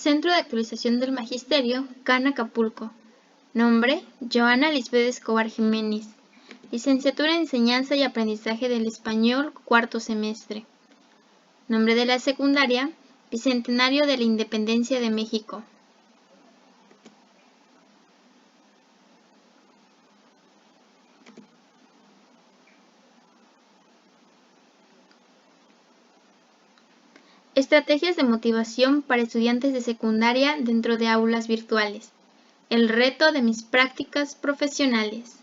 Centro de Actualización del Magisterio, CAN Acapulco. Nombre: Joana Lisbeth Escobar Jiménez. Licenciatura en Enseñanza y Aprendizaje del Español, cuarto semestre. Nombre de la secundaria: Bicentenario de la Independencia de México. Estrategias de motivación para estudiantes de secundaria dentro de aulas virtuales. El reto de mis prácticas profesionales.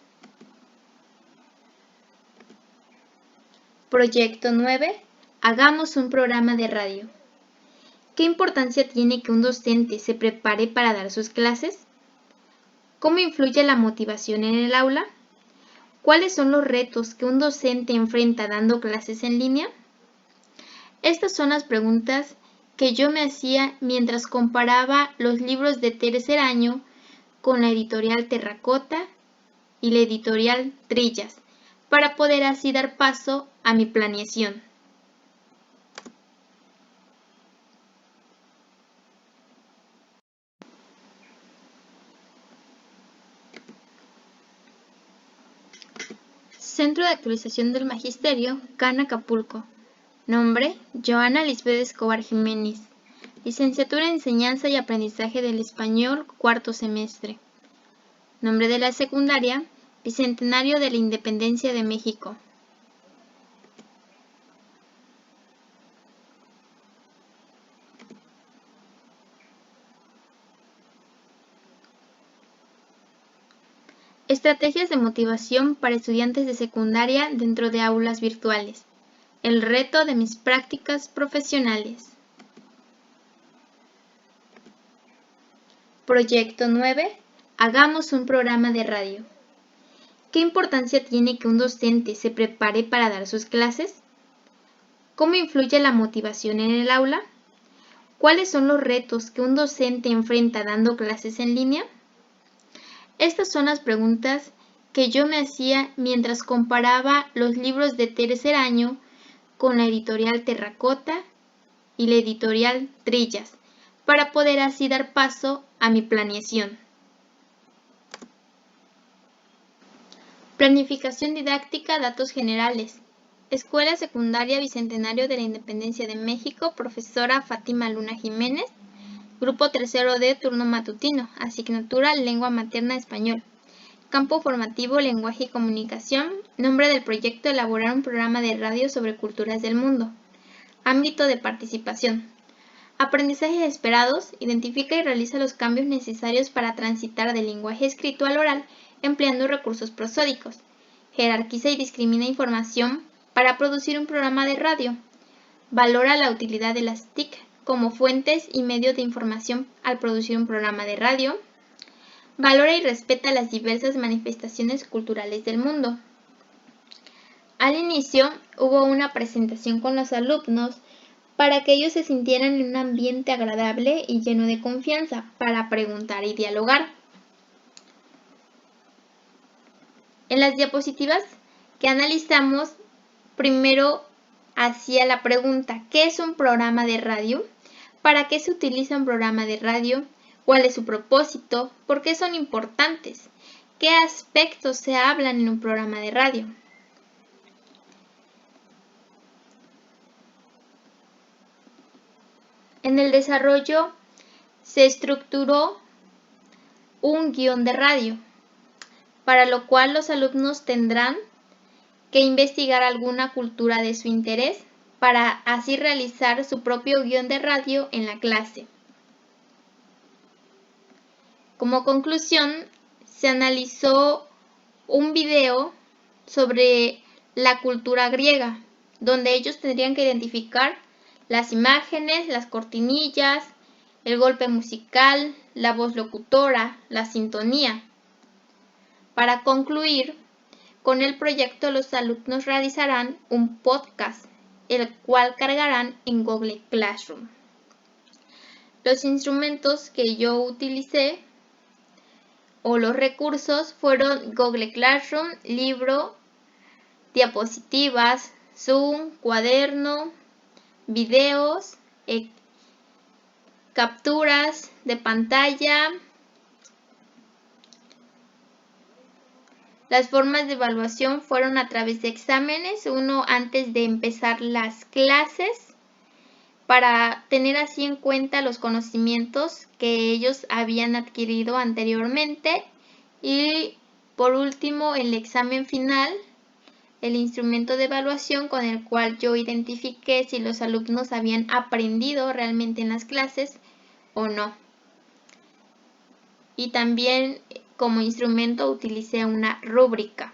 Proyecto 9. Hagamos un programa de radio. ¿Qué importancia tiene que un docente se prepare para dar sus clases? ¿Cómo influye la motivación en el aula? ¿Cuáles son los retos que un docente enfrenta dando clases en línea? Estas son las preguntas que yo me hacía mientras comparaba los libros de tercer año con la editorial Terracota y la editorial Trillas, para poder así dar paso a mi planeación. Centro de Actualización del Magisterio, CAN Acapulco. Nombre: Joana Lisbeth Escobar Jiménez. Licenciatura en Enseñanza y Aprendizaje del Español, cuarto semestre. Nombre de la secundaria: Bicentenario de la Independencia de México. Estrategias de motivación para estudiantes de secundaria dentro de aulas virtuales. El reto de mis prácticas profesionales. Proyecto 9. Hagamos un programa de radio. ¿Qué importancia tiene que un docente se prepare para dar sus clases? ¿Cómo influye la motivación en el aula? ¿Cuáles son los retos que un docente enfrenta dando clases en línea? Estas son las preguntas que yo me hacía mientras comparaba los libros de tercer año con la editorial Terracota y la editorial Trillas, para poder así dar paso a mi planeación. Planificación didáctica, datos generales. Escuela Secundaria Bicentenario de la Independencia de México, profesora Fátima Luna Jiménez. Grupo tercero D, turno matutino. Asignatura: Lengua materna español. Campo formativo: Lenguaje y comunicación. Nombre del proyecto: elaborar un programa de radio sobre culturas del mundo. Ámbito de participación: aprendizajes esperados. Identifica y realiza los cambios necesarios para transitar del lenguaje escrito al oral empleando recursos prosódicos. Jerarquiza y discrimina información para producir un programa de radio. Valora la utilidad de las TIC como fuentes y medios de información al producir un programa de radio. Valora y respeta las diversas manifestaciones culturales del mundo. Al inicio hubo una presentación con los alumnos para que ellos se sintieran en un ambiente agradable y lleno de confianza para preguntar y dialogar. En las diapositivas que analizamos, primero hacía la pregunta: ¿qué es un programa de radio? ¿Para qué se utiliza un programa de radio? ¿Cuál es su propósito? ¿Por qué son importantes? ¿Qué aspectos se hablan en un programa de radio? En el desarrollo se estructuró un guión de radio, para lo cual los alumnos tendrán que investigar alguna cultura de su interés para así realizar su propio guión de radio en la clase. Como conclusión, se analizó un video sobre la cultura griega, donde ellos tendrían que identificar las imágenes, las cortinillas, el golpe musical, la voz locutora, la sintonía. Para concluir con el proyecto, los alumnos realizarán un podcast, el cual cargarán en Google Classroom. Los instrumentos que yo utilicé o los recursos fueron Google Classroom, libro, diapositivas, Zoom, cuaderno, videos, capturas de pantalla. Las formas de evaluación fueron a través de exámenes, uno antes de empezar las clases, para tener así en cuenta los conocimientos que ellos habían adquirido anteriormente, y por último el examen final, el instrumento de evaluación con el cual yo identifiqué si los alumnos habían aprendido realmente en las clases o no. Y también como instrumento utilicé una rúbrica.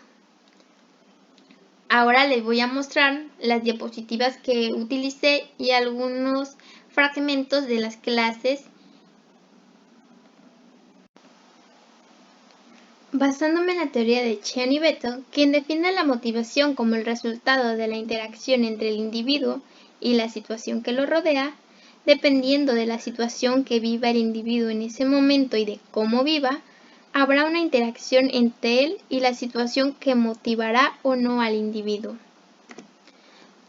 Ahora les voy a mostrar las diapositivas que utilicé y algunos fragmentos de las clases. Basándome en la teoría de Chen y Beto, quien define la motivación como el resultado de la interacción entre el individuo y la situación que lo rodea, dependiendo de la situación que viva el individuo en ese momento y de cómo viva, habrá una interacción entre él y la situación que motivará o no al individuo.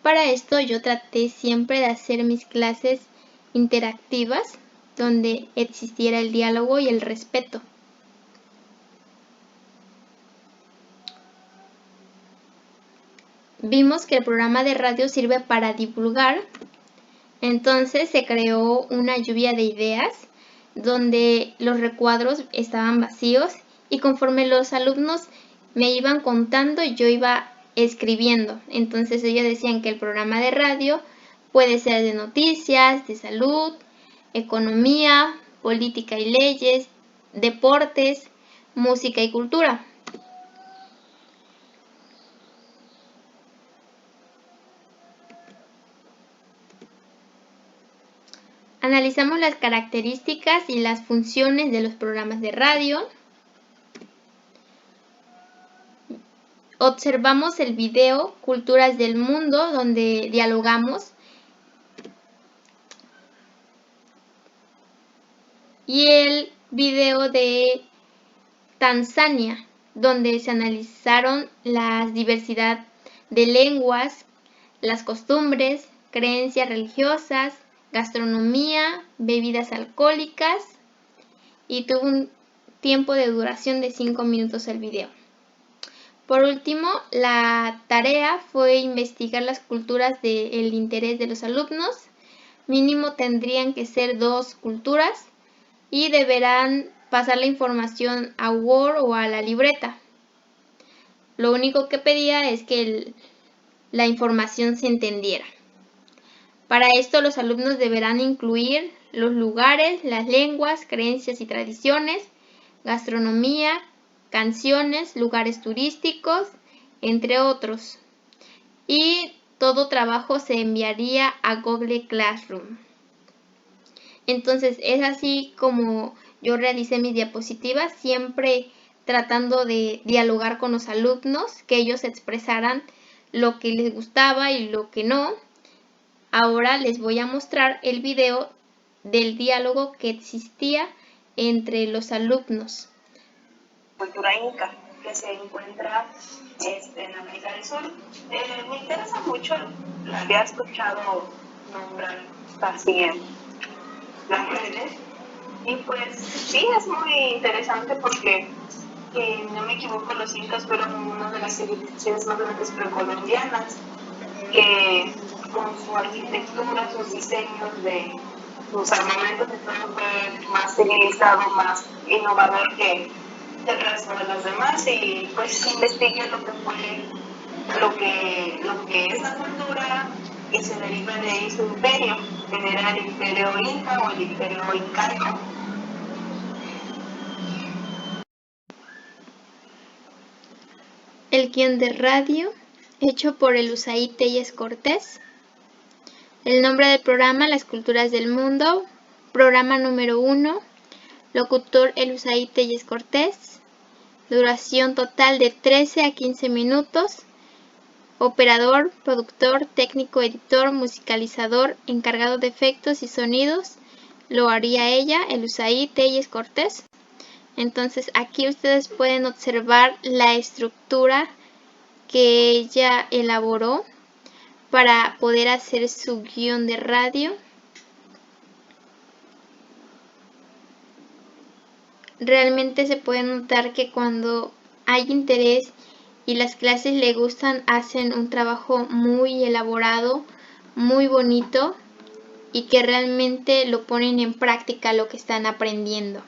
Para esto yo traté siempre de hacer mis clases interactivas, donde existiera el diálogo y el respeto. Vimos que el programa de radio sirve para divulgar, entonces se creó una lluvia de ideas donde los recuadros estaban vacíos y conforme los alumnos me iban contando yo iba escribiendo. Entonces ellos decían que el programa de radio puede ser de noticias, de salud, economía, política y leyes, deportes, música y cultura. Analizamos las características y las funciones de los programas de radio. Observamos el video Culturas del Mundo, donde dialogamos. Y el video de Tanzania, donde se analizaron la diversidad de lenguas, las costumbres, creencias religiosas, gastronomía, bebidas alcohólicas, y tuvo un tiempo de duración de 5 minutos el video. Por último, la tarea fue investigar las culturas del interés de los alumnos. Mínimo tendrían que ser 2 culturas y deberán pasar la información a Word o a la libreta. Lo único que pedía es que la información se entendiera. Para esto los alumnos deberán incluir los lugares, las lenguas, creencias y tradiciones, gastronomía, canciones, lugares turísticos, entre otros. Y todo trabajo se enviaría a Google Classroom. Entonces es así como yo realicé mis diapositivas, siempre tratando de dialogar con los alumnos, que ellos expresaran lo que les gustaba y lo que no. Ahora les voy a mostrar el video del diálogo que existía entre los alumnos. Cultura inca, que se encuentra en América del Sur. Me interesa mucho, la había escuchado nombrar así las redes, y pues sí, es muy interesante porque, no me equivoco, los incas fueron una de las civilizaciones más grandes precolombianas, que con su arquitectura, sus diseños de sus armamentos y todo fue más civilizado, más innovador que el resto de los demás, y pues investigué lo que fue, lo que es la cultura, y se deriva de ahí su imperio, que era el imperio inca o el imperio incaico. El guión de radio, hecho por Elusaí Telles Cortés. El nombre del programa, Las Culturas del Mundo. Programa número 1. Locutor Elusaí Telles Cortés. Duración total de 13 a 15 minutos. Operador, productor, técnico, editor, musicalizador, encargado de efectos y sonidos. Lo haría ella, Elusaí Telles Cortés. Entonces aquí ustedes pueden observar la estructura que ella elaboró para poder hacer su guión de radio. realmente se puede notar que cuando hay interés y las clases le gustan, hacen un trabajo muy elaborado, muy bonito y que realmente lo ponen en práctica lo que están aprendiendo.